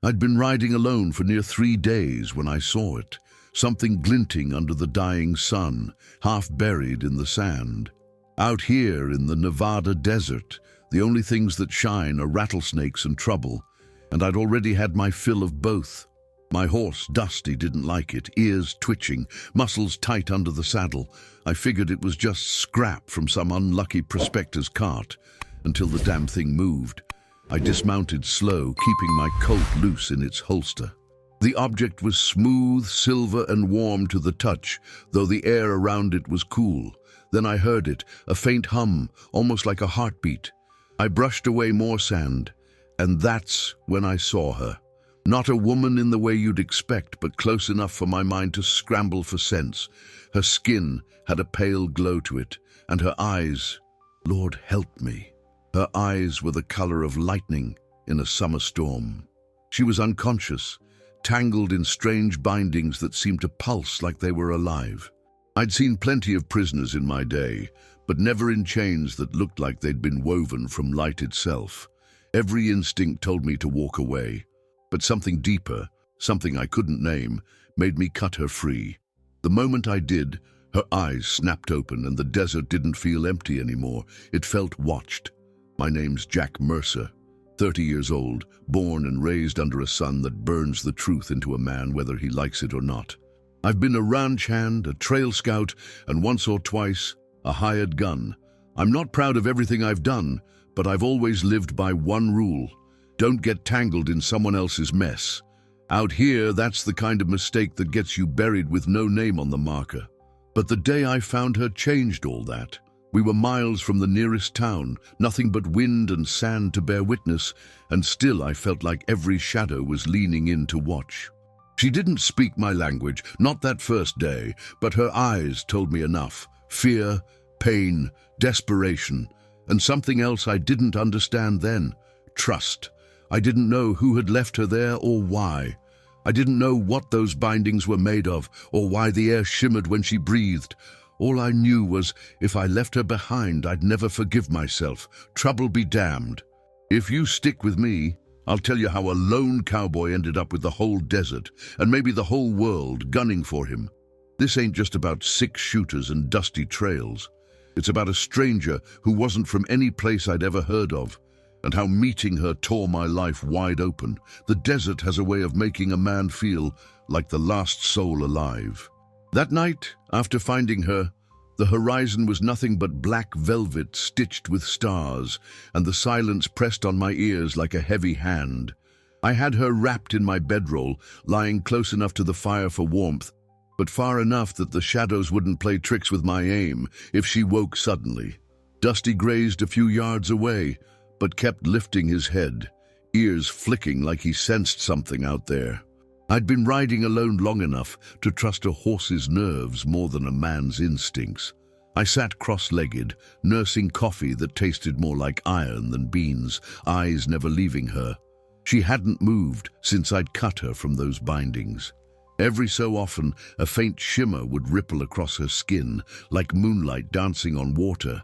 I'd been riding alone for near 3 days when I saw it, something glinting under the dying sun, half buried in the sand. Out here in the Nevada desert, the only things that shine are rattlesnakes and trouble, and I'd already had my fill of both. My horse, Dusty, didn't like it, ears twitching, muscles tight under the saddle. I figured it was just scrap from some unlucky prospector's cart, until the damn thing moved. I dismounted slow, keeping my Colt loose in its holster. The object was smooth, silver, and warm to the touch, though the air around it was cool. Then I heard it, a faint hum, almost like a heartbeat. I brushed away more sand, and that's when I saw her. Not a woman in the way you'd expect, but close enough for my mind to scramble for sense. Her skin had a pale glow to it, and her eyes, Lord help me, her eyes were the color of lightning in a summer storm. She was unconscious, tangled in strange bindings that seemed to pulse like they were alive. I'd seen plenty of prisoners in my day, but never in chains that looked like they'd been woven from light itself. Every instinct told me to walk away, but something deeper, something I couldn't name, made me cut her free. The moment I did, her eyes snapped open and the desert didn't feel empty anymore. It felt watched. My name's Jack Mercer, 30 years old, born and raised under a sun that burns the truth into a man whether he likes it or not. I've been a ranch hand, a trail scout, and once or twice, a hired gun. I'm not proud of everything I've done, but I've always lived by one rule: don't get tangled in someone else's mess. Out here, that's the kind of mistake that gets you buried with no name on the marker. But the day I found her changed all that. We were miles from the nearest town, nothing but wind and sand to bear witness, and still I felt like every shadow was leaning in to watch. She didn't speak my language, not that first day, but her eyes told me enough. Fear, pain, desperation, and something else I didn't understand then: trust. I didn't know who had left her there or why. I didn't know what those bindings were made of or why the air shimmered when she breathed. All I knew was if I left her behind, I'd never forgive myself. Trouble be damned. If you stick with me, I'll tell you how a lone cowboy ended up with the whole desert, and maybe the whole world, gunning for him. This ain't just about 6 shooters and dusty trails. It's about a stranger who wasn't from any place I'd ever heard of, and how meeting her tore my life wide open. The desert has a way of making a man feel like the last soul alive. That night, after finding her, the horizon was nothing but black velvet stitched with stars, and the silence pressed on my ears like a heavy hand. I had her wrapped in my bedroll, lying close enough to the fire for warmth, but far enough that the shadows wouldn't play tricks with my aim if she woke suddenly. Dusty grazed a few yards away, but kept lifting his head, ears flicking like he sensed something out there. I'd been riding alone long enough to trust a horse's nerves more than a man's instincts. I sat cross-legged, nursing coffee that tasted more like iron than beans, eyes never leaving her. She hadn't moved since I'd cut her from those bindings. Every so often, a faint shimmer would ripple across her skin, like moonlight dancing on water,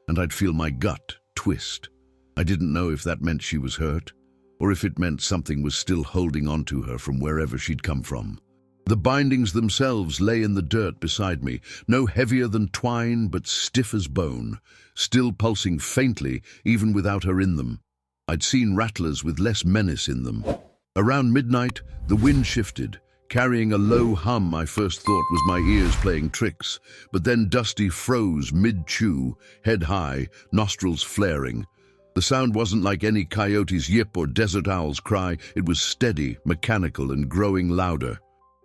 and I'd feel my gut twist. I didn't know if that meant she was hurt, or if it meant something was still holding on to her from wherever she'd come from. The bindings themselves lay in the dirt beside me, no heavier than twine but stiff as bone, still pulsing faintly even without her in them. I'd seen rattlers with less menace in them. Around midnight, the wind shifted, carrying a low hum I first thought was my ears playing tricks, but then Dusty froze mid-chew, head high, nostrils flaring. The sound wasn't like any coyote's yip or desert owl's cry. It was steady, mechanical, and growing louder.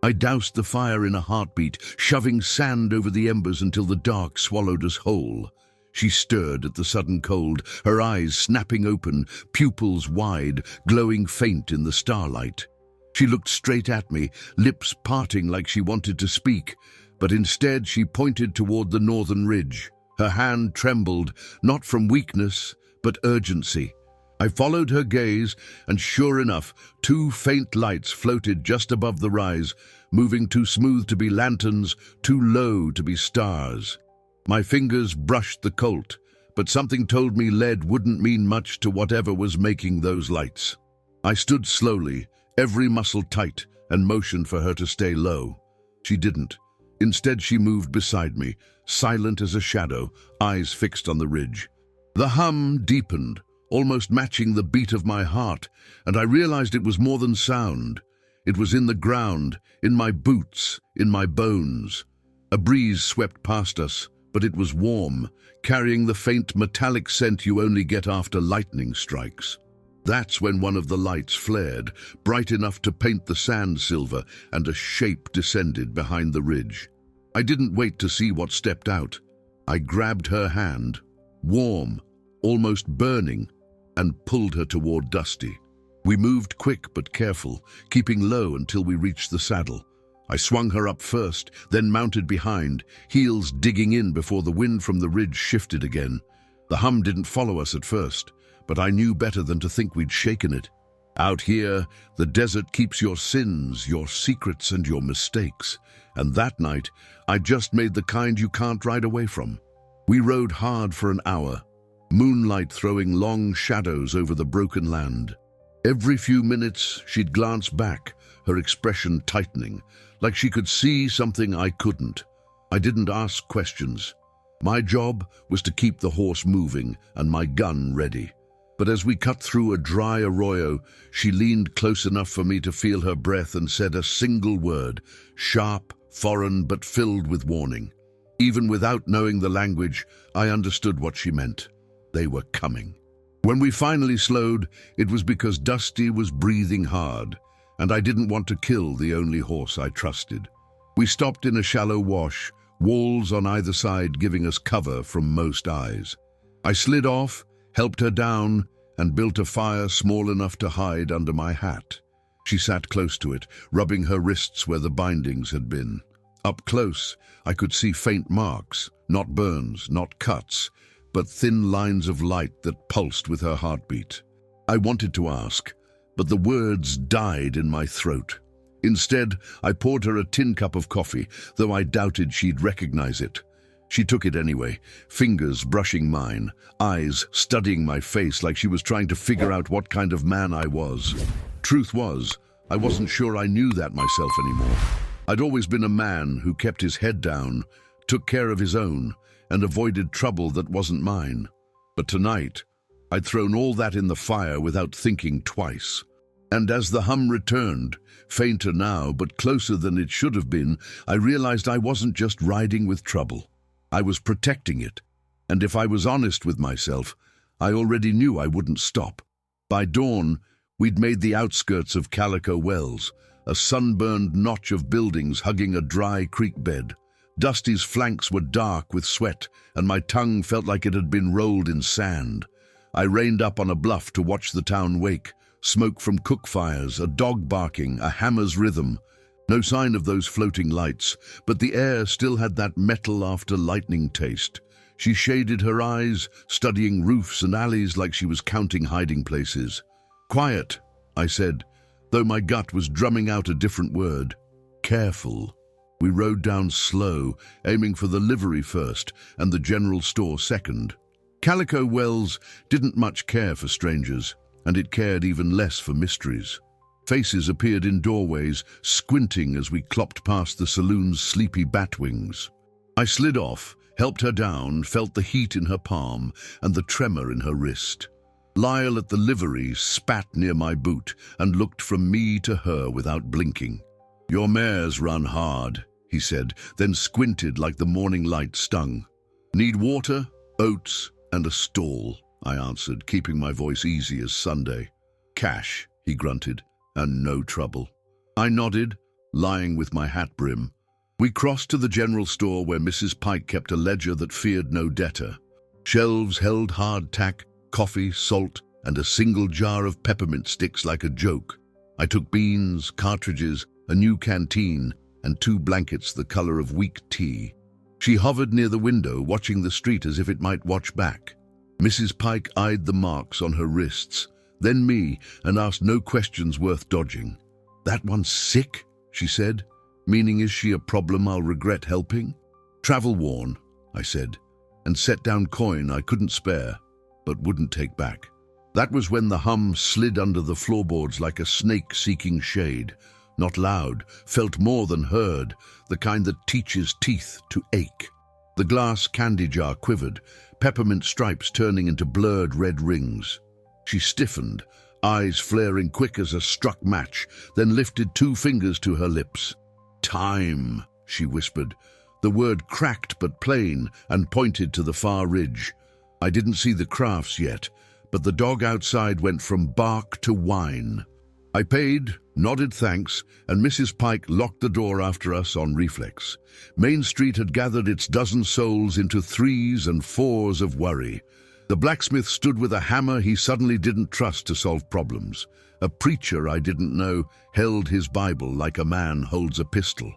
I doused the fire in a heartbeat, shoving sand over the embers until the dark swallowed us whole. She stirred at the sudden cold, her eyes snapping open, pupils wide, glowing faint in the starlight. She looked straight at me, lips parting like she wanted to speak, but instead she pointed toward the northern ridge. Her hand trembled, not from weakness, but urgency. I followed her gaze, and sure enough, 2 faint lights floated just above the rise, moving too smooth to be lanterns, too low to be stars. My fingers brushed the Colt, but something told me lead wouldn't mean much to whatever was making those lights. I stood slowly, every muscle tight, and motioned for her to stay low. She didn't. Instead, she moved beside me, silent as a shadow, eyes fixed on the ridge. The hum deepened, almost matching the beat of my heart, and I realized it was more than sound. It was in the ground, in my boots, in my bones. A breeze swept past us, but it was warm, carrying the faint metallic scent you only get after lightning strikes. That's when one of the lights flared, bright enough to paint the sand silver, and a shape descended behind the ridge. I didn't wait to see what stepped out. I grabbed her hand, warm, almost burning, and pulled her toward Dusty. We moved quick but careful, keeping low until we reached the saddle. I swung her up first, then mounted behind, heels digging in before the wind from the ridge shifted again. The hum didn't follow us at first, but I knew better than to think we'd shaken it. Out here, the desert keeps your sins, your secrets, and your mistakes. And that night, I just made the kind you can't ride away from. We rode hard for an hour, moonlight throwing long shadows over the broken land. Every few minutes, she'd glance back, her expression tightening, like she could see something I couldn't. I didn't ask questions. My job was to keep the horse moving and my gun ready. But as we cut through a dry arroyo, she leaned close enough for me to feel her breath and said a single word, sharp, foreign, but filled with warning. Even without knowing the language, I understood what she meant. They were coming. When we finally slowed, it was because Dusty was breathing hard, and I didn't want to kill the only horse I trusted. We stopped in a shallow wash, walls on either side giving us cover from most eyes. I slid off, helped her down, and built a fire small enough to hide under my hat. She sat close to it, rubbing her wrists where the bindings had been. Up close, I could see faint marks, not burns, not cuts, but thin lines of light that pulsed with her heartbeat. I wanted to ask, but the words died in my throat. Instead, I poured her a tin cup of coffee, though I doubted she'd recognize it. She took it anyway, fingers brushing mine, eyes studying my face like she was trying to figure out what kind of man I was. Truth was, I wasn't sure I knew that myself anymore. I'd always been a man who kept his head down, took care of his own, and avoided trouble that wasn't mine. But tonight, I'd thrown all that in the fire without thinking twice. And as the hum returned, fainter now but closer than it should have been, I realized I wasn't just riding with trouble. I was protecting it. And if I was honest with myself, I already knew I wouldn't stop. By dawn, we'd made the outskirts of Calico Wells, a sunburned notch of buildings hugging a dry creek bed. Dusty's flanks were dark with sweat, and my tongue felt like it had been rolled in sand. I reined up on a bluff to watch the town wake, smoke from cook fires, a dog barking, a hammer's rhythm. No sign of those floating lights, but the air still had that metal after lightning taste. She shaded her eyes, studying roofs and alleys like she was counting hiding places. "Quiet," I said, though my gut was drumming out a different word. "Careful." We rode down slow, aiming for the livery first and the general store second. Calico Wells didn't much care for strangers, and it cared even less for mysteries. Faces appeared in doorways, squinting as we clopped past the saloon's sleepy batwings. I slid off, helped her down, felt the heat in her palm and the tremor in her wrist. Lyle at the livery spat near my boot and looked from me to her without blinking. "Your mare's run hard," he said, then squinted like the morning light stung. "Need water, oats, and a stall," I answered, keeping my voice easy as Sunday. "Cash," he grunted, "and no trouble." I nodded, lying with my hat brim. We crossed to the general store where Mrs. Pike kept a ledger that feared no debtor. Shelves held hardtack, coffee, salt, and a single jar of peppermint sticks like a joke. I took beans, cartridges, a new canteen, and 2 blankets the color of weak tea. She hovered near the window, watching the street as if it might watch back. Mrs. Pike eyed the marks on her wrists, then me, and asked no questions worth dodging. "That one's sick?" she said. "Meaning, is she a problem I'll regret helping?" "Travel-worn," I said, and set down coin I couldn't spare, but wouldn't take back. That was when the hum slid under the floorboards like a snake seeking shade. Not loud, felt more than heard, the kind that teaches teeth to ache. The glass candy jar quivered, peppermint stripes turning into blurred red rings. She stiffened, eyes flaring quick as a struck match, then lifted 2 fingers to her lips. "Time," she whispered. The word cracked but plain and pointed to the far ridge. I didn't see the crafts yet, but the dog outside went from bark to whine. I paid, nodded thanks, and Mrs. Pike locked the door after us on reflex. Main Street had gathered its dozen souls into 3s and 4s of worry. The blacksmith stood with a hammer he suddenly didn't trust to solve problems. A preacher I didn't know held his Bible like a man holds a pistol.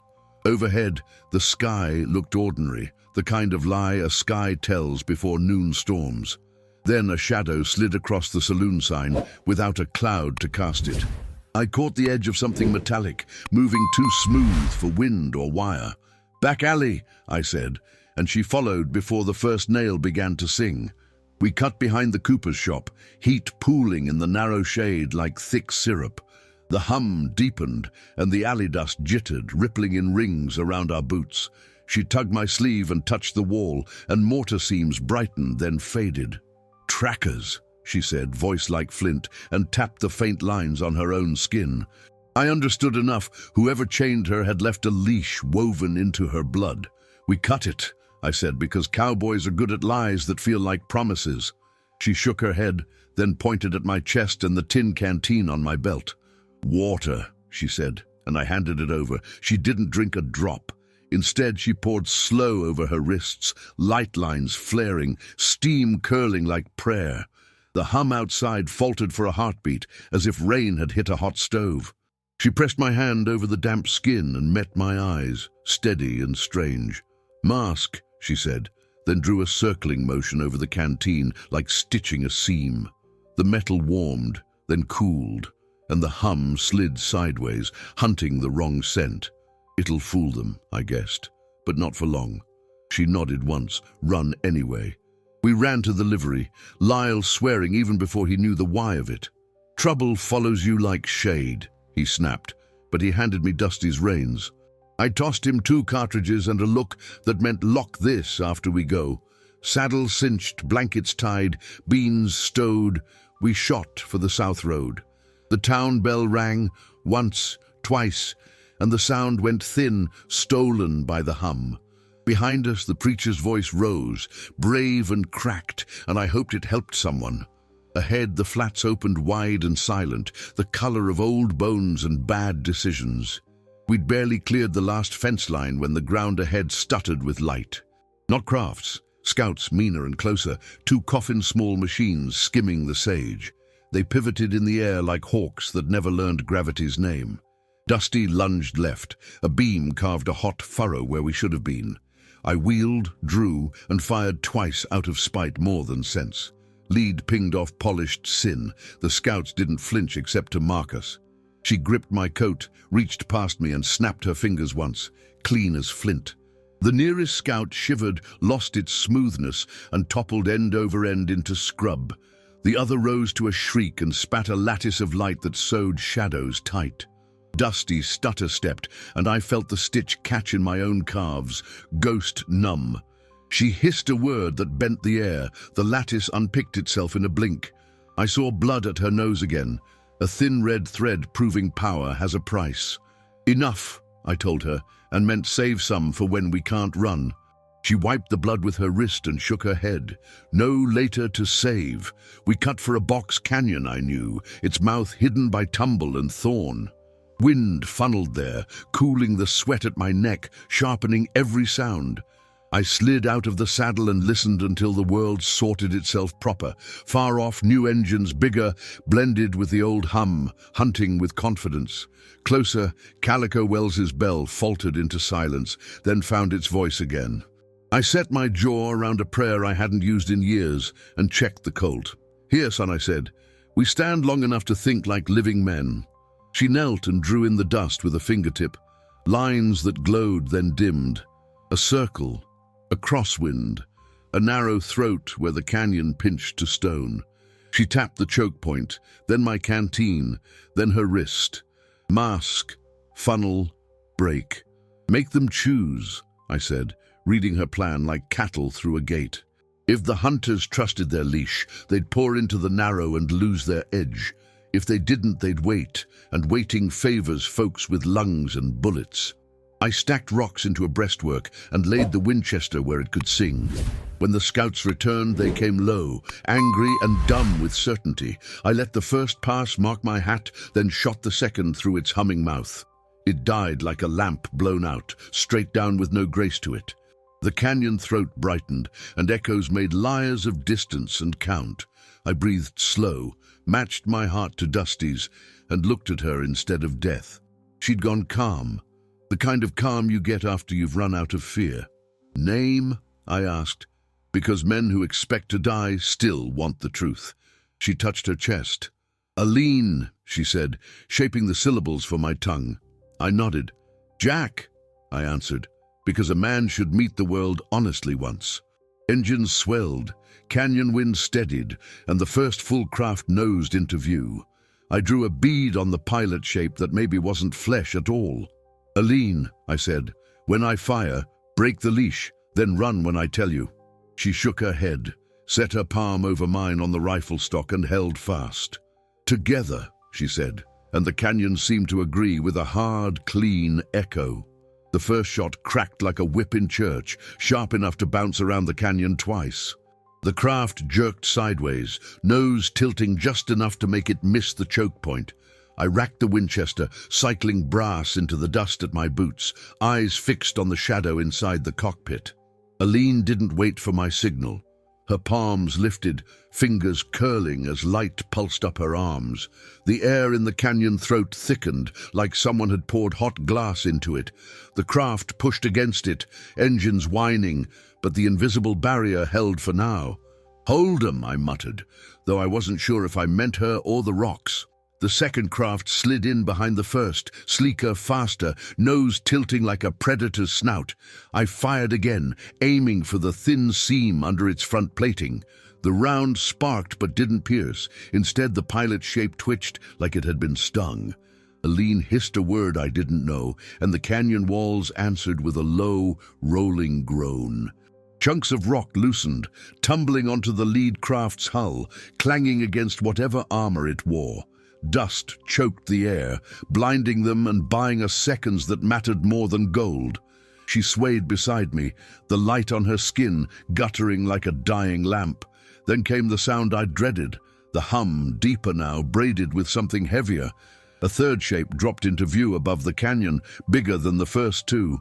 Overhead, the sky looked ordinary, the kind of lie a sky tells before noon storms. Then a shadow slid across the saloon sign without a cloud to cast it. I caught the edge of something metallic, moving too smooth for wind or wire. "Back alley," I said, and she followed before the first nail began to sing. We cut behind the cooper's shop, heat pooling in the narrow shade like thick syrup. The hum deepened, and the alley dust jittered, rippling in rings around our boots. She tugged my sleeve and touched the wall, and mortar seams brightened, then faded. "Trackers," she said, voice like flint, and tapped the faint lines on her own skin. I understood enough. Whoever chained her had left a leash woven into her blood. "We cut it," I said, "because cowboys are good at lies that feel like promises." She shook her head, then pointed at my chest and the tin canteen on my belt. "Water," she said, and I handed it over. She didn't drink a drop. Instead, she poured slow over her wrists, light lines flaring, steam curling like prayer. The hum outside faltered for a heartbeat, as if rain had hit a hot stove. She pressed my hand over the damp skin and met my eyes, steady and strange. "Mask," she said, then drew a circling motion over the canteen, like stitching a seam. The metal warmed, then cooled, and the hum slid sideways, hunting the wrong scent. "It'll fool them," I guessed, but not for long. She nodded once, "Run anyway." We ran to the livery, Lyle swearing even before he knew the why of it. "Trouble follows you like shade," he snapped, but he handed me Dusty's reins. I tossed him 2 cartridges and a look that meant lock this after we go. Saddle cinched, blankets tied, beans stowed, we shot for the South Road. The town bell rang, once, twice, and the sound went thin, stolen by the hum. Behind us, the preacher's voice rose, brave and cracked, and I hoped it helped someone. Ahead, the flats opened wide and silent, the color of old bones and bad decisions. We'd barely cleared the last fence line when the ground ahead stuttered with light. Not crafts, scouts meaner and closer, 2 coffin-small machines skimming the sage. They pivoted in the air like hawks that never learned gravity's name. Dusty lunged left. A beam carved a hot furrow where we should have been. I wheeled, drew, and fired twice out of spite more than sense. Lead pinged off polished sin. The scouts didn't flinch except to mark us. She gripped my coat, reached past me, and snapped her fingers once, clean as flint. The nearest scout shivered, lost its smoothness, and toppled end over end into scrub. The other rose to a shriek and spat a lattice of light that sewed shadows tight. Dusty stutter-stepped, and I felt the stitch catch in my own calves, ghost numb. She hissed a word that bent the air. The lattice unpicked itself in a blink. I saw blood at her nose again. A thin red thread proving power has a price. "Enough," I told her, and meant save some for when we can't run. She wiped the blood with her wrist and shook her head. No later to save. We cut for a box canyon, I knew, its mouth hidden by tumble and thorn. Wind funneled there, cooling the sweat at my neck, sharpening every sound. I slid out of the saddle and listened until the world sorted itself proper. Far off, new engines, bigger, blended with the old hum, hunting with confidence. Closer, Calico Wells's bell faltered into silence, then found its voice again. I set my jaw around a prayer I hadn't used in years and checked the colt. "Here, son," I said. "We stand long enough to think like living men." She knelt and drew in the dust with a fingertip. Lines that glowed then dimmed. A circle, a crosswind, a narrow throat where the canyon pinched to stone. She tapped the choke point, then my canteen, then her wrist. Mask, funnel, break. Make them choose, I said, reading her plan like cattle through a gate. If the hunters trusted their leash, they'd pour into the narrow and lose their edge. If they didn't, they'd wait, and waiting favors folks with lungs and bullets. I stacked rocks into a breastwork and laid the Winchester where it could sing. When the scouts returned, they came low, angry and dumb with certainty. I let the first pass mark my hat, then shot the second through its humming mouth. It died like a lamp blown out, straight down with no grace to it. The canyon throat brightened, and echoes made lyres of distance and count. I breathed slow, matched my heart to Dusty's, and looked at her instead of death. She'd gone calm, the kind of calm you get after you've run out of fear. Name? I asked, because men who expect to die still want the truth. She touched her chest. Aline, she said, shaping the syllables for my tongue. I nodded. Jack, I answered, because a man should meet the world honestly once. Engines swelled, canyon wind steadied, and the first full craft nosed into view. I drew a bead on the pilot shape that maybe wasn't flesh at all. Aline, I said, when I fire, break the leash, then run when I tell you. She shook her head, set her palm over mine on the rifle stock and held fast. Together, she said, and the canyon seemed to agree with a hard, clean echo. The first shot cracked like a whip in church, sharp enough to bounce around the canyon twice. The craft jerked sideways, nose tilting just enough to make it miss the choke point. I racked the Winchester, cycling brass into the dust at my boots, eyes fixed on the shadow inside the cockpit. Aline didn't wait for my signal. Her palms lifted, fingers curling as light pulsed up her arms. The air in the canyon throat thickened, like someone had poured hot glass into it. The craft pushed against it, engines whining, but the invisible barrier held for now. "Hold 'em," I muttered, though I wasn't sure if I meant her or the rocks. The second craft slid in behind the first, sleeker, faster, nose tilting like a predator's snout. I fired again, aiming for the thin seam under its front plating. The round sparked but didn't pierce. Instead, the pilot's shape twitched like it had been stung. Aline hissed a word I didn't know, and the canyon walls answered with a low, rolling groan. Chunks of rock loosened, tumbling onto the lead craft's hull, clanging against whatever armor it wore. Dust choked the air, blinding them and buying us seconds that mattered more than gold. She swayed beside me, the light on her skin guttering like a dying lamp. Then came the sound I dreaded, the hum, deeper now, braided with something heavier. A third shape dropped into view above the canyon, bigger than the first two.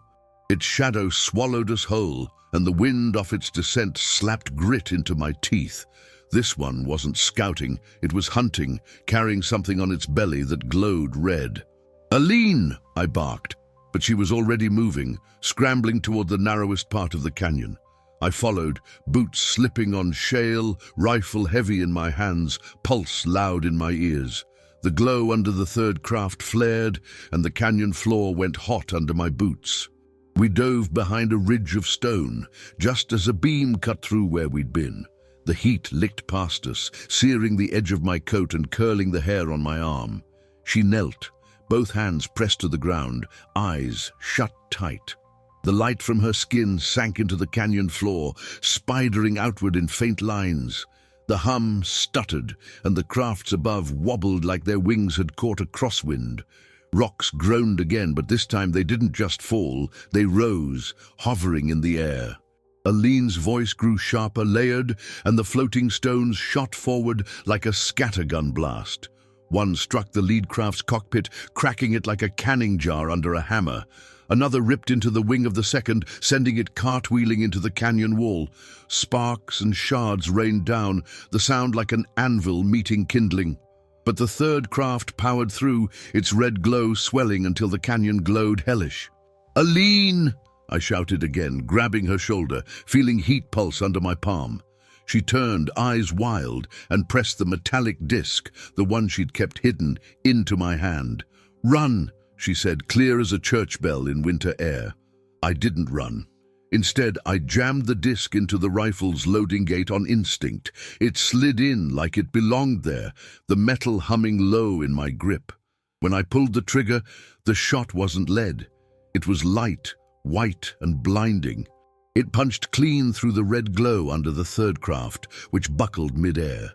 Its shadow swallowed us whole, and the wind off its descent slapped grit into my teeth. This one wasn't scouting, it was hunting, carrying something on its belly that glowed red. "Aline!" I barked, but she was already moving, scrambling toward the narrowest part of the canyon. I followed, boots slipping on shale, rifle heavy in my hands, pulse loud in my ears. The glow under the third craft flared, and the canyon floor went hot under my boots. We dove behind a ridge of stone, just as a beam cut through where we'd been. The heat licked past us, searing the edge of my coat and curling the hair on my arm. She knelt, both hands pressed to the ground, eyes shut tight. The light from her skin sank into the canyon floor, spidering outward in faint lines. The hum stuttered, and the crafts above wobbled like their wings had caught a crosswind. Rocks groaned again, but this time they didn't just fall, they rose, hovering in the air. Aline's voice grew sharper, layered, and the floating stones shot forward like a scattergun blast. One struck the lead craft's cockpit, cracking it like a canning jar under a hammer. Another ripped into the wing of the second, sending it cartwheeling into the canyon wall. Sparks and shards rained down, the sound like an anvil meeting kindling. But the third craft powered through, its red glow swelling until the canyon glowed hellish. "Aline!" I shouted again, grabbing her shoulder, feeling heat pulse under my palm. She turned, eyes wild, and pressed the metallic disc, the one she'd kept hidden, into my hand. "Run!" she said, clear as a church bell in winter air. I didn't run. Instead, I jammed the disc into the rifle's loading gate on instinct. It slid in like it belonged there, the metal humming low in my grip. When I pulled the trigger, the shot wasn't lead. It was light, white, and blinding. It punched clean through the red glow under the third craft, which buckled mid-air.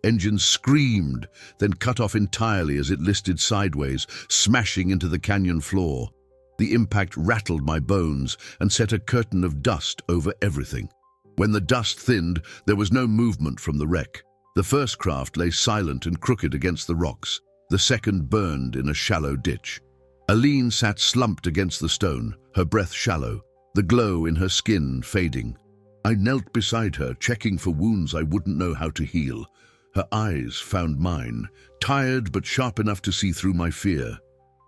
Engines screamed, then cut off entirely as it listed sideways, smashing into the canyon floor. The impact rattled my bones and set a curtain of dust over everything. When the dust thinned, there was no movement from the wreck. The first craft lay silent and crooked against the rocks. The second burned in a shallow ditch. Aline sat slumped against the stone, her breath shallow, the glow in her skin fading. I knelt beside her, checking for wounds I wouldn't know how to heal. Her eyes found mine, tired but sharp enough to see through my fear.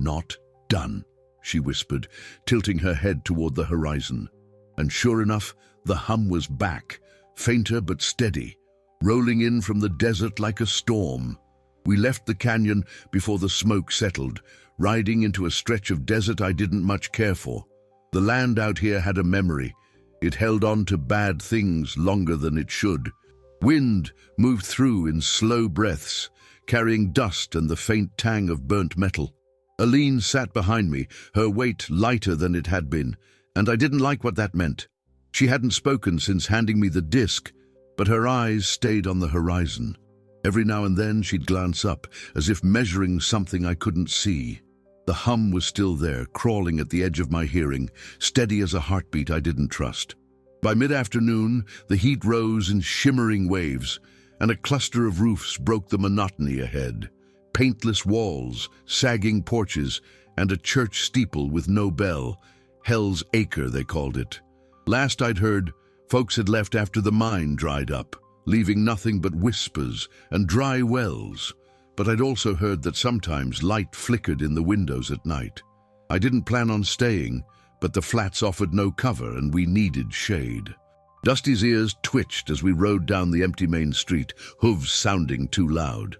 "Not done," she whispered, tilting her head toward the horizon. And sure enough, the hum was back, fainter but steady, rolling in from the desert like a storm. We left the canyon before the smoke settled, riding into a stretch of desert I didn't much care for. The land out here had a memory. It held on to bad things longer than it should. Wind moved through in slow breaths, carrying dust and the faint tang of burnt metal. Aline sat behind me, her weight lighter than it had been, and I didn't like what that meant. She hadn't spoken since handing me the disc, but her eyes stayed on the horizon. Every now and then she'd glance up, as if measuring something I couldn't see. The hum was still there, crawling at the edge of my hearing, steady as a heartbeat I didn't trust. By mid-afternoon, the heat rose in shimmering waves, and a cluster of roofs broke the monotony ahead. Paintless walls, sagging porches, and a church steeple with no bell. Hell's Acre, they called it. Last I'd heard, folks had left after the mine dried up, leaving nothing but whispers and dry wells. But I'd also heard that sometimes light flickered in the windows at night. I didn't plan on staying, but the flats offered no cover and we needed shade. Dusty's ears twitched as we rode down the empty main street, hooves sounding too loud.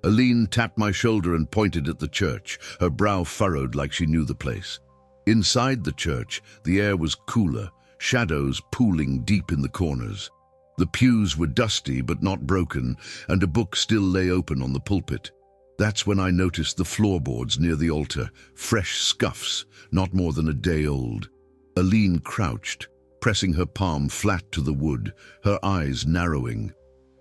Aline tapped my shoulder and pointed at the church, her brow furrowed like she knew the place. Inside the church, the air was cooler, shadows pooling deep in the corners. The pews were dusty but not broken, and a book still lay open on the pulpit. That's when I noticed the floorboards near the altar, fresh scuffs, not more than a day old. Aline crouched, pressing her palm flat to the wood, her eyes narrowing.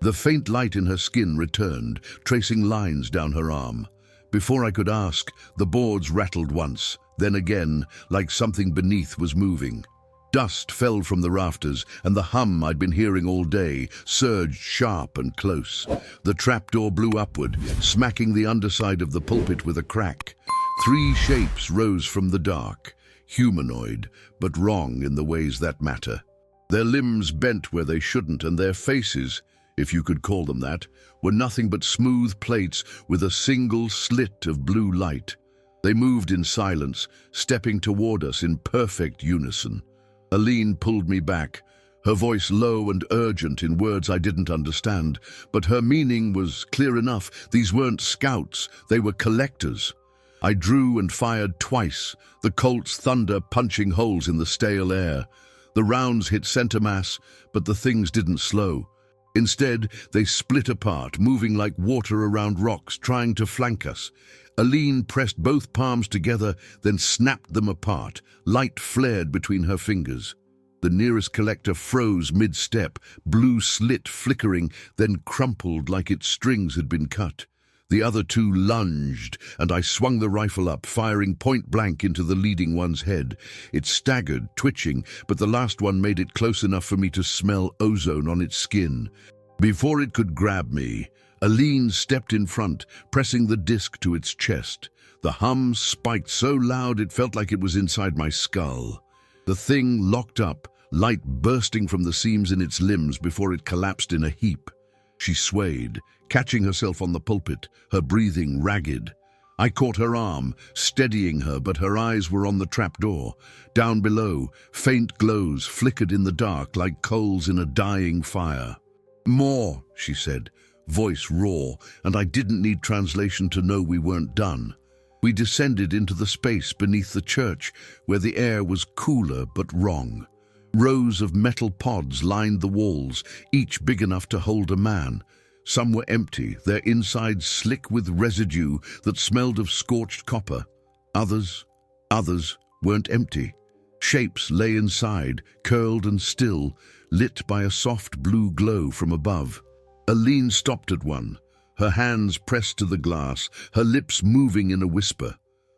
The faint light in her skin returned, tracing lines down her arm. Before I could ask, the boards rattled once, then again, like something beneath was moving. Dust fell from the rafters, and the hum I'd been hearing all day surged sharp and close. The trapdoor blew upward, smacking the underside of the pulpit with a crack. 3 shapes rose from the dark, humanoid, but wrong in the ways that matter. Their limbs bent where they shouldn't, and their faces, if you could call them that, were nothing but smooth plates with a single slit of blue light. They moved in silence, stepping toward us in perfect unison. Aline pulled me back, her voice low and urgent in words I didn't understand, but her meaning was clear enough. These weren't scouts, they were collectors. I drew and fired twice, the Colt's thunder punching holes in the stale air. The rounds hit center mass, but the things didn't slow. Instead, they split apart, moving like water around rocks, trying to flank us. Aline pressed both palms together, then snapped them apart. Light flared between her fingers. The nearest collector froze mid-step, blue slit flickering, then crumpled like its strings had been cut. The other 2 lunged, and I swung the rifle up, firing point blank into the leading one's head. It staggered, twitching, but the last one made it close enough for me to smell ozone on its skin. Before it could grab me, Aline stepped in front, pressing the disc to its chest. The hum spiked so loud it felt like it was inside my skull. The thing locked up, light bursting from the seams in its limbs before it collapsed in a heap. She swayed, catching herself on the pulpit, her breathing ragged. I caught her arm, steadying her, but her eyes were on the trapdoor. Down below, faint glows flickered in the dark like coals in a dying fire. "More," she said, voice raw, and I didn't need translation to know we weren't done. We descended into the space beneath the church, where the air was cooler but wrong. Rows of metal pods lined the walls, each big enough to hold a man. Some were empty, their insides slick with residue that smelled of scorched copper. Others weren't empty. Shapes lay inside, curled and still, lit by a soft blue glow from above. Aline stopped at one, her hands pressed to the glass, her lips moving in a whisper.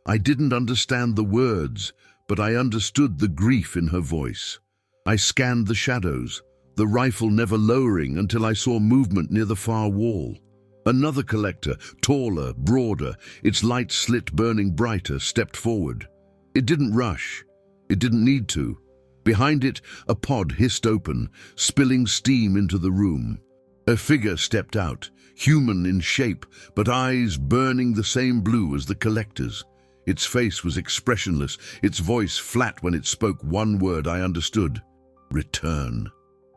I didn't understand the words, but I understood the grief in her voice. I scanned the shadows, the rifle never lowering until I saw movement near the far wall. Another collector, taller, broader, its light slit burning brighter, stepped forward. It didn't rush. It didn't need to. Behind it, a pod hissed open, spilling steam into the room. A figure stepped out, human in shape, but eyes burning the same blue as the collector's. Its face was expressionless, its voice flat when it spoke one word I understood. Return.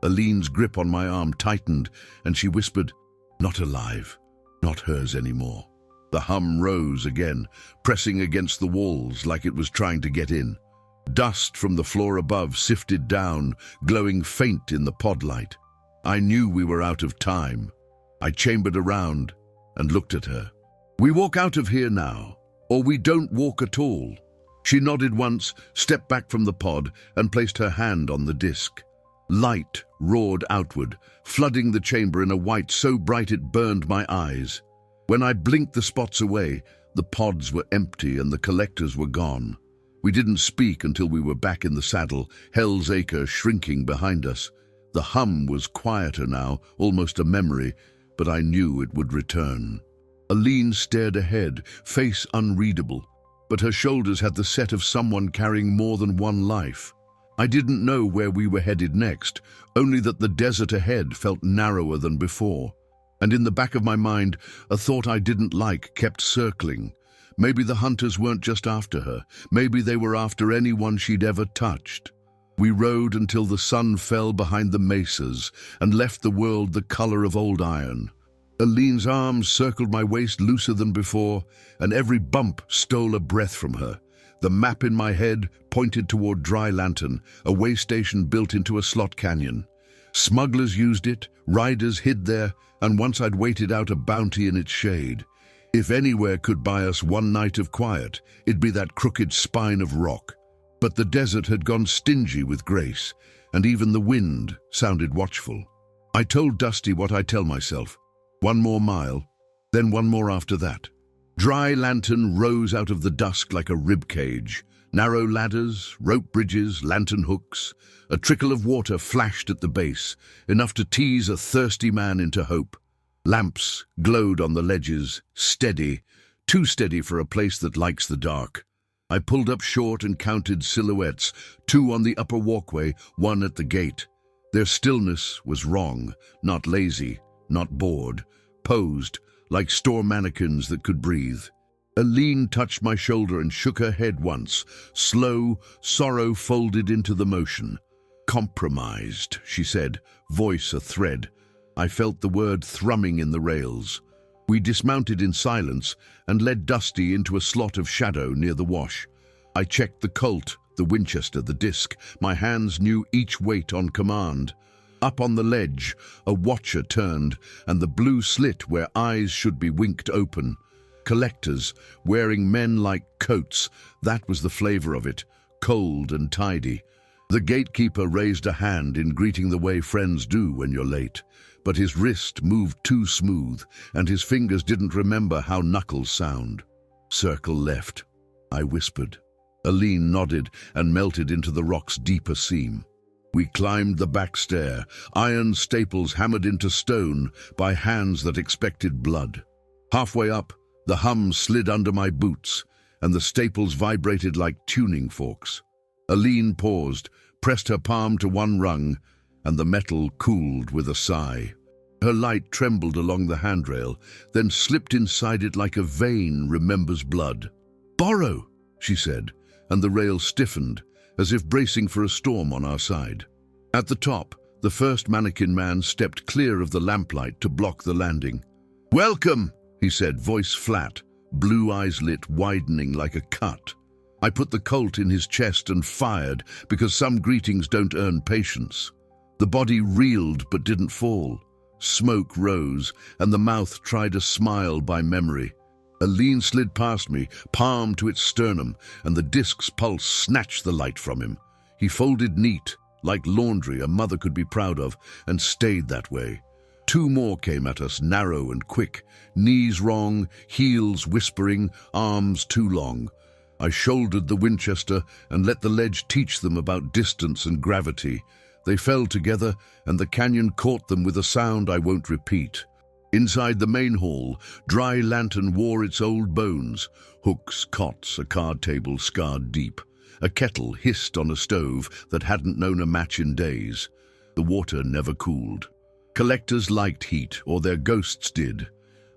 Aline's grip on my arm tightened, and she whispered, "Not alive, not hers anymore." The hum rose again, pressing against the walls like it was trying to get in. Dust from the floor above sifted down, glowing faint in the pod light. I knew we were out of time. I chambered around and looked at her. "We walk out of here now, or we don't walk at all." She nodded once, stepped back from the pod, and placed her hand on the disc. Light roared outward, flooding the chamber in a white so bright it burned my eyes. When I blinked the spots away, the pods were empty and the collectors were gone. We didn't speak until we were back in the saddle, Hell's Acre shrinking behind us. The hum was quieter now, almost a memory, but I knew it would return. Aline stared ahead, face unreadable, but her shoulders had the set of someone carrying more than one life. I didn't know where we were headed next, only that the desert ahead felt narrower than before. And in the back of my mind, a thought I didn't like kept circling. Maybe the hunters weren't just after her. Maybe they were after anyone she'd ever touched. We rode until the sun fell behind the mesas and left the world the color of old iron. Aline's arms circled my waist looser than before, and every bump stole a breath from her. The map in my head pointed toward Dry Lantern, a way station built into a slot canyon. Smugglers used it, riders hid there, and once I'd waited out a bounty in its shade. If anywhere could buy us one night of quiet, it'd be that crooked spine of rock. But the desert had gone stingy with grace, and even the wind sounded watchful. I told Dusty what I tell myself. One more mile, then one more after that. Dry Lantern rose out of the dusk like a rib cage. Narrow ladders, rope bridges, lantern hooks. A trickle of water flashed at the base, enough to tease a thirsty man into hope. Lamps glowed on the ledges, steady, too steady for a place that likes the dark. I pulled up short and counted silhouettes, 2 on the upper walkway, 1 at the gate. Their stillness was wrong, not lazy, not bored, posed, like store mannequins that could breathe. Aline touched my shoulder and shook her head once, slow, sorrow folded into the motion. "Compromised," she said, voice a thread. I felt the word thrumming in the rails. We dismounted in silence and led Dusty into a slot of shadow near the wash. I checked the Colt, the Winchester, the disc. My hands knew each weight on command. Up on the ledge, a watcher turned, and the blue slit where eyes should be winked open. Collectors, wearing men-like coats, that was the flavor of it, cold and tidy. The gatekeeper raised a hand in greeting the way friends do when you're late, but his wrist moved too smooth, and his fingers didn't remember how knuckles sound. "Circle left," I whispered. Aline nodded and melted into the rock's deeper seam. We climbed the back stair, iron staples hammered into stone by hands that expected blood. Halfway up, the hum slid under my boots, and the staples vibrated like tuning forks. Aline paused, pressed her palm to one rung, and the metal cooled with a sigh. Her light trembled along the handrail, then slipped inside it like a vein remembers blood. "Borrow," she said, and the rail stiffened, as if bracing for a storm on our side. At the top, the first mannequin man stepped clear of the lamplight to block the landing. "Welcome," he said, voice flat, blue eyes lit, widening like a cut. I put the Colt in his chest and fired, because some greetings don't earn patience. The body reeled but didn't fall. Smoke rose, and the mouth tried a smile by memory. A lean slid past me, palm to its sternum, and the disc's pulse snatched the light from him. He folded neat, like laundry a mother could be proud of, and stayed that way. 2 more came at us, narrow and quick, knees wrong, heels whispering, arms too long. I shouldered the Winchester and let the ledge teach them about distance and gravity. They fell together, and the canyon caught them with a sound I won't repeat. Inside the main hall, dry lantern wore its old bones. Hooks, cots, a card table scarred deep. A kettle hissed on a stove that hadn't known a match in days. The water never cooled. Collectors liked heat, or their ghosts did.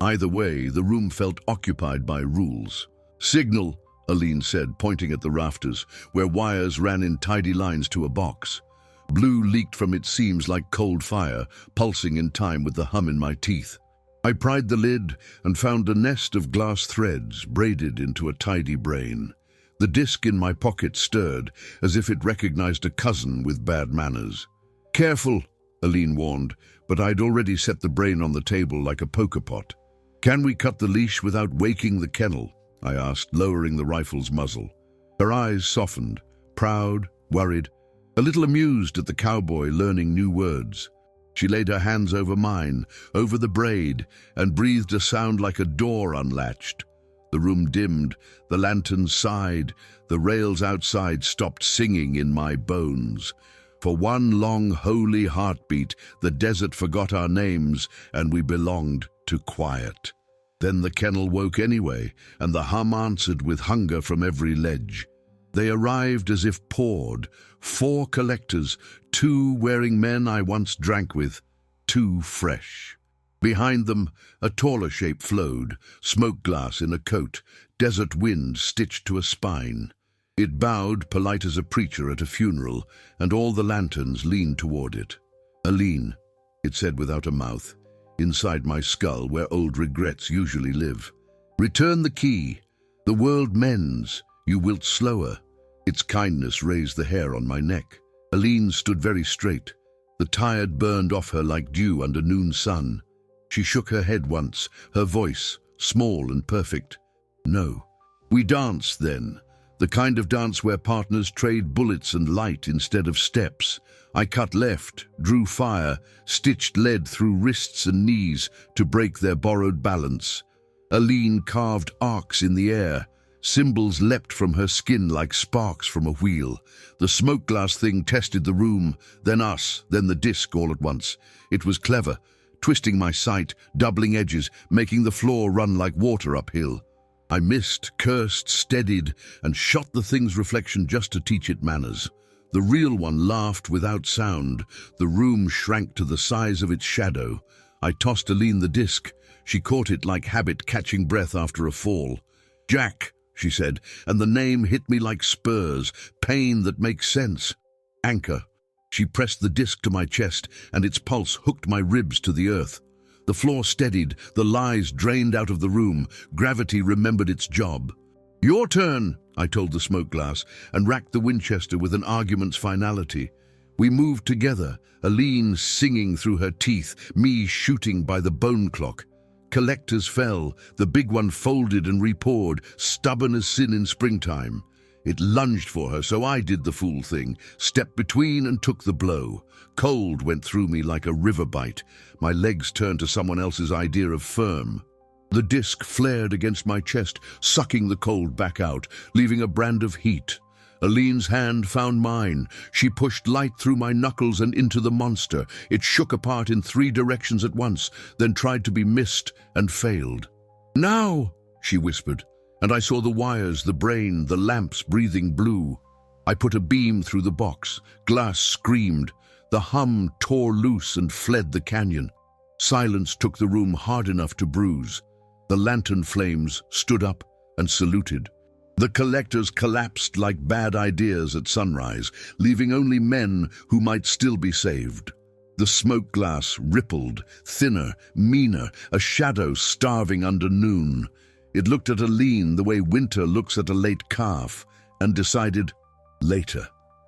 Either way, the room felt occupied by rules. "Signal," Aline said, pointing at the rafters, where wires ran in tidy lines to a box. Blue leaked from its seams like cold fire, pulsing in time with the hum in my teeth. I pried the lid and found a nest of glass threads braided into a tidy brain. The disc in my pocket stirred, as if it recognized a cousin with bad manners. "Careful," Aline warned, but I'd already set the brain on the table like a poker pot. "Can we cut the leash without waking the kennel?" I asked, lowering the rifle's muzzle. Her eyes softened, proud, worried, a little amused at the cowboy learning new words. She laid her hands over mine, over the braid, and breathed a sound like a door unlatched. The room dimmed, the lanterns sighed, the rails outside stopped singing in my bones. For one long, holy heartbeat, the desert forgot our names, and we belonged to quiet. Then the kennel woke anyway, and the hum answered with hunger from every ledge. They arrived as if poured, 4 collectors, 2 wearing men I once drank with, 2 fresh. Behind them, a taller shape flowed, smoke glass in a coat, desert wind stitched to a spine. It bowed, polite as a preacher at a funeral, and all the lanterns leaned toward it. "Aline," it said without a mouth, inside my skull where old regrets usually live. "Return the key. The world mends. You wilt slower." Its kindness raised the hair on my neck. Aline stood very straight. The tired burned off her like dew under noon sun. She shook her head once, her voice, small and perfect. "No." We danced then. The kind of dance where partners trade bullets and light instead of steps. I cut left, drew fire, stitched lead through wrists and knees to break their borrowed balance. Aline carved arcs in the air. Symbols leapt from her skin like sparks from a wheel. The smoke glass thing tested the room, then us, then the disc all at once. It was clever, twisting my sight, doubling edges, making the floor run like water uphill. I missed, cursed, steadied, and shot the thing's reflection just to teach it manners. The real one laughed without sound. The room shrank to the size of its shadow. I tossed Aline the disc. She caught it like habit catching breath after a fall. "Jack," she said, and the name hit me like spurs, pain that makes sense. "Anchor." She pressed the disc to my chest, and its pulse hooked my ribs to the earth. The floor steadied, the lies drained out of the room. Gravity remembered its job. "Your turn," I told the smoke glass, and racked the Winchester with an argument's finality. We moved together, Aline singing through her teeth, me shooting by the bone clock. Collectors fell, the big one folded and repoured, stubborn as sin in springtime. It lunged for her, so I did the fool thing, stepped between and took the blow. Cold went through me like a river bite. My legs turned to someone else's idea of firm. The disc flared against my chest, sucking the cold back out, leaving a brand of heat. Aline's hand found mine. She pushed light through my knuckles and into the monster. It shook apart in 3 directions at once, then tried to be missed and failed. "Now," she whispered, and I saw the wires, the brain, the lamps breathing blue. I put a beam through the box. Glass screamed. The hum tore loose and fled the canyon. Silence took the room hard enough to bruise. The lantern flames stood up and saluted. The collectors collapsed like bad ideas at sunrise, leaving only men who might still be saved. The smoke glass rippled, thinner, meaner, a shadow starving under noon. It looked at Aline the way winter looks at a late calf, and decided, later.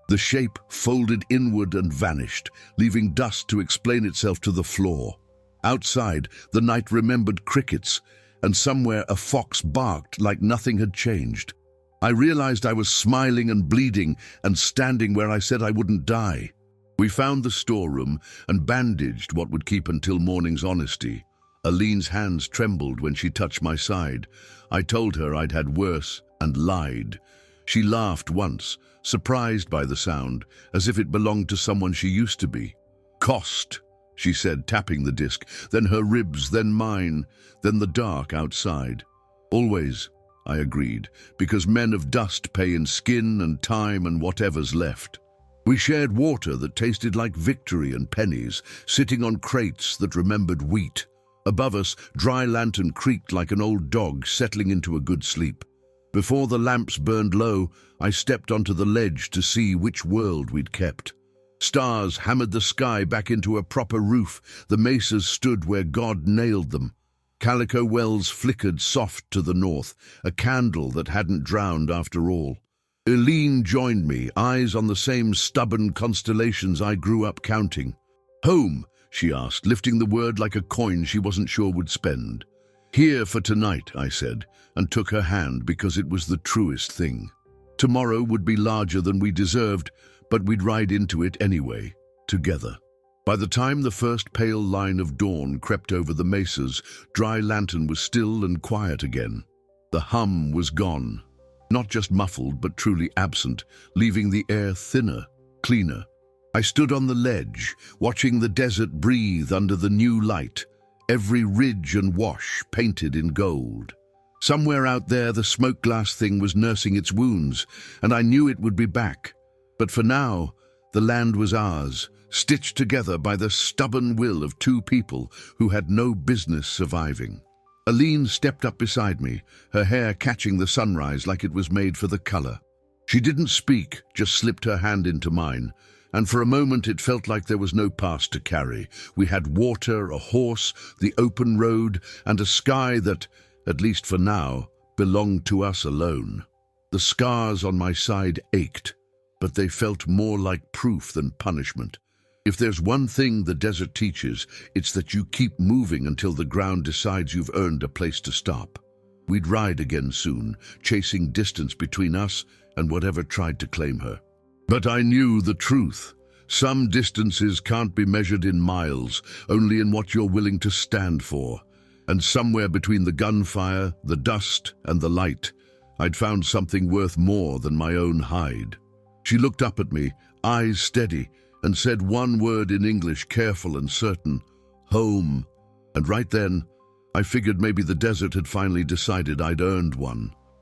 The shape folded inward and vanished, leaving dust to explain itself to the floor. Outside, the night remembered crickets, and somewhere a fox barked like nothing had changed. I realized I was smiling and bleeding and standing where I said I wouldn't die. We found the storeroom and bandaged what would keep until morning's honesty. Aline's hands trembled when she touched my side. I told her I'd had worse and lied. She laughed once, surprised by the sound, as if it belonged to someone she used to be. "Cost," she said, tapping the disc, then her ribs, then mine, then the dark outside. "Always," I agreed, "because men of dust pay in skin and time and whatever's left." We shared water that tasted like victory and pennies, sitting on crates that remembered wheat. Above us, Dry Lantern creaked like an old dog settling into a good sleep. Before the lamps burned low, I stepped onto the ledge to see which world we'd kept. Stars hammered the sky back into a proper roof. The mesas stood where God nailed them. Calico wells flickered soft to the north, a candle that hadn't drowned after all. Eileen joined me, eyes on the same stubborn constellations I grew up counting. "Home," she asked, lifting the word like a coin she wasn't sure would spend. "Here for tonight," I said, and took her hand because it was the truest thing. Tomorrow would be larger than we deserved, but we'd ride into it anyway, together. By the time the first pale line of dawn crept over the mesas, Dry Lantern was still and quiet again. The hum was gone. Not just muffled, but truly absent, leaving the air thinner, cleaner. I stood on the ledge, watching the desert breathe under the new light, every ridge and wash painted in gold. Somewhere out there, the smoke glass thing was nursing its wounds, and I knew it would be back. But for now, the land was ours, stitched together by the stubborn will of two people who had no business surviving. Aline stepped up beside me, her hair catching the sunrise like it was made for the color. She didn't speak, just slipped her hand into mine, and for a moment it felt like there was no past to carry. We had water, a horse, the open road, and a sky that, at least for now, belonged to us alone. The scars on my side ached, but they felt more like proof than punishment. If there's one thing the desert teaches, it's that you keep moving until the ground decides you've earned a place to stop. We'd ride again soon, chasing distance between us and whatever tried to claim her. But I knew the truth. Some distances can't be measured in miles, only in what you're willing to stand for. And somewhere between the gunfire, the dust, and the light, I'd found something worth more than my own hide. She looked up at me, eyes steady, and said one word in English, careful and certain, "Home." And right then, I figured maybe the desert had finally decided I'd earned one.